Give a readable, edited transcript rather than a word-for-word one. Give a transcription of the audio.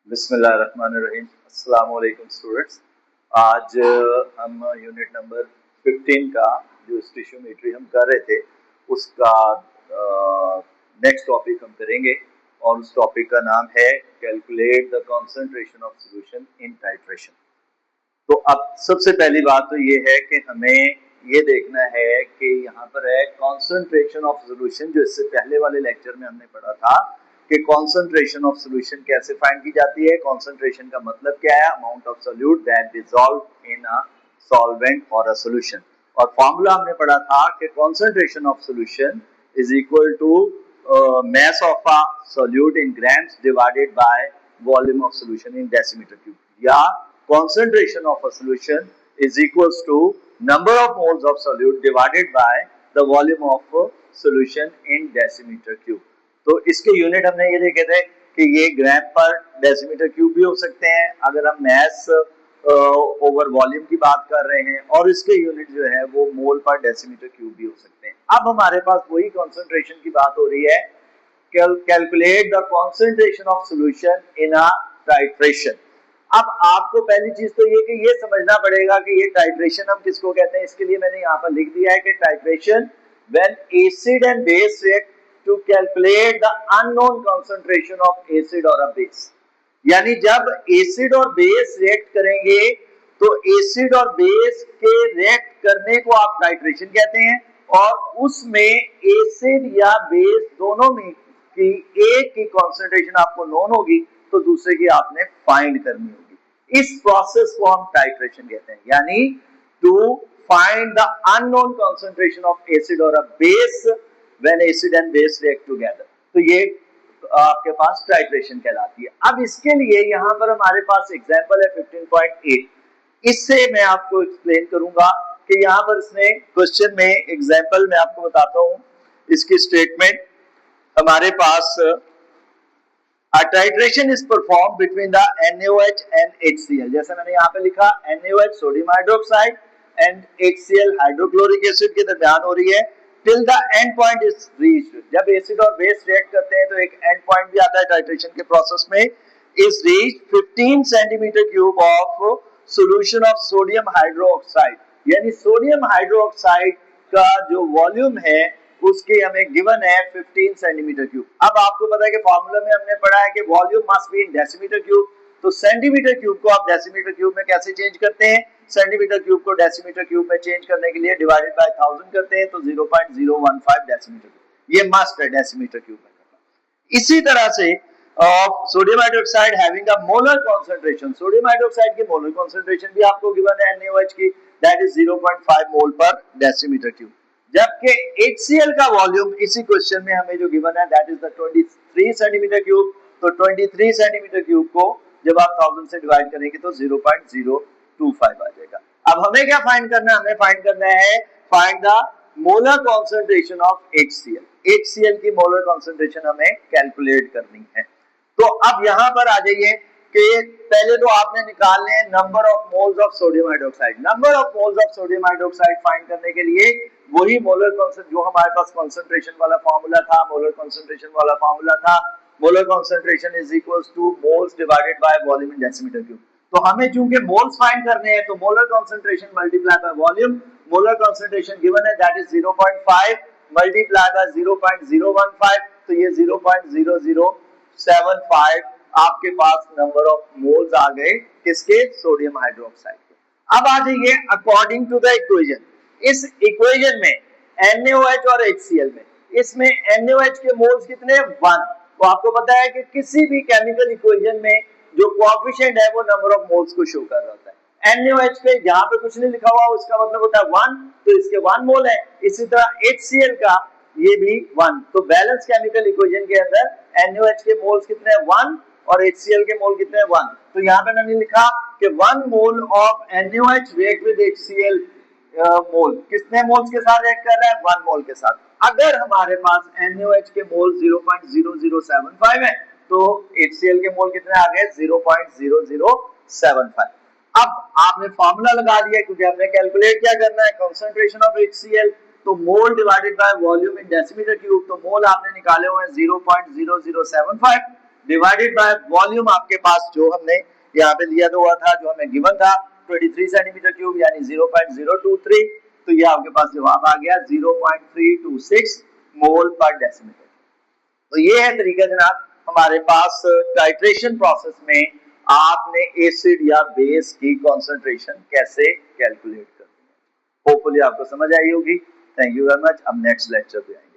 बिस्मिल्लाहिर्रहमानिर्रहीम। अस्सलाम वालेकुम स्टूडेंट्स। आज हम यूनिट नंबर 15 का जो स्टिशियोमेट्री हम कर रहे थे उसका नेक्स्ट टॉपिक हम करेंगे और उस टॉपिक का नाम है calculate the concentration of solution in titration. तो अब सबसे पहली बात तो ये है कि हमें ये देखना है कि यहाँ पर है कंसंट्रेशन ऑफ सॉल्यूशन, जो इससे पहले वाले लेक्चर में हमने पढ़ा था कि कंसंट्रेशन ऑफ सॉल्यूशन कैसे फाइंड की जाती है। कंसंट्रेशन का मतलब क्या है? Amount of solute that dissolve in a solvent और अ सॉल्यूशन। और फॉर्मूला हमने पढ़ा था कि concentration of solution is equal to mass of a solute in grams divided by volume of solution in decimeter cube, या concentration of a solution is equals to number of moles of solute divided by the volume of solution in decimeter cube। तो इसके unit हमने ये देखे थे कि ये ग्राम पर डेसीमीटर क्यूब भी हो सकते हैं अगर हम मैस ओवर वॉल्यूम की बात कर रहे हैं, और इसके यूनिट जो है वो मोल पर डेसीमीटर क्यूब भी हो सकते हैं। अब हमारे पास वही कंसंट्रेशन की बात हो रही है, calculate the concentration of solution in a titration. अब आपको पहली चीज तो ये कि ये समझना पड़ेगा कि ये टाइट्रेशन हम किसको कहते हैं। इसके लिए मैंने यहाँ पर लिख दिया है कि titration when acid and base react to calculate the unknown concentration of acid और अ बेस। यानी जब एसिड और बेस रिएक्ट करेंगे तो एसिड और बेस के रिएक्ट करने को आप टाइट्रेशन कहते हैं, और उसमें एसिड या बेस दोनों में की एक की कंसंट्रेशन आपको नोन होगी तो दूसरे की आपने फाइंड करनी होगी। इस प्रोसेस को हम टाइट्रेशन कहते हैं, यानी to find the unknown concentration of acid और a base when acid and base react together. तो ये आपके पास टाइट्रेशन कहलाती है। अब इसके लिए यहाँ पर हमारे पास एग्जांपल है 15.8। इससे मैं आपको एक्सप्लेन करूंगा कि यहाँ पर इसने क्वेश्चन में एग्जांपल में आपको बताता हूँ इसकी स्टेटमेंट। हमारे पास a titration is performed between the NaOH and HCl। जैसे मैंने यहाँ पे लिखा NaOH sodium hydroxide and HCl hydrochloric acid के दरमियान हो रही है till the end point is reached। जब एसिड और बेस रिएक्ट करते हैं तो एक एंड पॉइंट भी आता है टाइट्रेशन के प्रोसेस में, is reached 15 centimetre cube of solution of sodium hydroxide. यानी सोडियम हाइड्रोक्साइड का जो वॉल्यूम है उसके हमें गिवन है 15 सेंटीमीटर क्यूब। अब आपको पता है कि फार्मूला में हमने पढ़ा है कि volume must be in decimetre cube, तो सेंटीमीटर क्यूब को आप डेसीमीटर क्यूब में कैसे चेंज करते हैं? सेंटीमीटर क्यूब को डेसीमीटर क्यूब में चेंज करने के लिए डिवाइडेड बाय 1000 करते हैं, तो 0.015 डेसीमीटर क्यूब। ये मस्ट है डेसीमीटर क्यूब में करना। इसी तरह से of sodium hydroxide having a molar concentration, sodium hydroxide की मोलर कंसंट्रेशन भी आपको गिवन है NaOH की, दैट इज 0.5 मोल पर डेसीमीटर क्यूब। जबकि HCl का वॉल्यूम इसी क्वेश्चन में हमें जो गिवन है that is the 23 centimetre cube. तो 23 सेंटीमीटर क्यूब को जब आप 1000 से डिवाइड करेंगे तो 0.025 आ जाएगा। अब हमें क्या फाइंड करना है? हमें फाइंड करना है find the molar concentration of HCl। HCl की मोलर कंसंट्रेशन हमें कैलकुलेट करनी है। तो अब यहाँ पर आ जाइए कि पहले तो आपने निकालने हैं number of moles of sodium hydroxide. Number of moles of sodium hydroxide find करने के लिए वही मोलर कंसंट्रेशन जो हमारे पास कंसंट्रेशन वाला फार्मूला था, मोलर कंसंट्रेशन वाला फार्मूला था, molar concentration is equals two moles divided by volume in decimetre cube. तो हमें चूंकि मोल्स फाइंड करने हैं तो molar concentration multiply by volume, molar concentration given है दैट इज 0.5 मल्टीप्लाई बाय 0.015, तो ये 0.0075 आपके पास नंबर ऑफ मोल्स आ गए किसके? सोडियम हाइड्रोक्साइड के। अब आ जाइए अकॉर्डिंग टू द इक्वेशन। इस इक्वेशन में NaOH और HCl में, इसमें NaOH के मोल्स कितने? 1। तो आपको पता है कि किसी भी केमिकल इक्वेशन में जो कोएफिशिएंट है वो नंबर ऑफ मोल्स को शो कर रहा होता है। NaOH पे जहां पे कुछ नहीं लिखा हुआ उसका मतलब होता है 1, तो इसके 1 मोल है। इसी तरह HCl का ये भी 1। तो बैलेंस केमिकल इक्वेशन के अंदर NaOH के मोल्स कितने? 1 और HCl के मोल कितने? 1। तो यहाँ पे मैंने लिखा कि 1 mole of NaOH react with HCl मोल कितने मोल्स के साथ रिएक्ट कर रहा है? 1 मोल के साथ। अगर हमारे पास NaOH के मोल 0.0075 है तो HCl के मोल कितने आ गए? 0.0075। अब आपने फार्मूला लगा दिया क्योंकि हमने कैलकुलेट क्या करना है? कंसंट्रेशन ऑफ HCl, तो मोल divided by volume in decimetre cube. तो मोल आपने निकाले हुए हैं 0.0075, डिवाइडेड बाय वॉल्यूम आपके पास जो हमने यहाँ पे दिया हुआ था, जो हमें गिवन था 23 सेंटीमीटर क्यूब यानी 0.023, तो ये आपके पास जवाब आ गया 0.326 मोल पर डेसिमीटर। तो ये है तरीका जनाब हमारे पास टाइट्रेशन प्रोसेस में आपने एसिड या बेस की कंसंट्रेशन कैसे कैलकुलेट करनी है। होपफुली आपको समझ आई होगी। Thank you very much. अब नेक्स्ट लेक्चर पे आएंगे।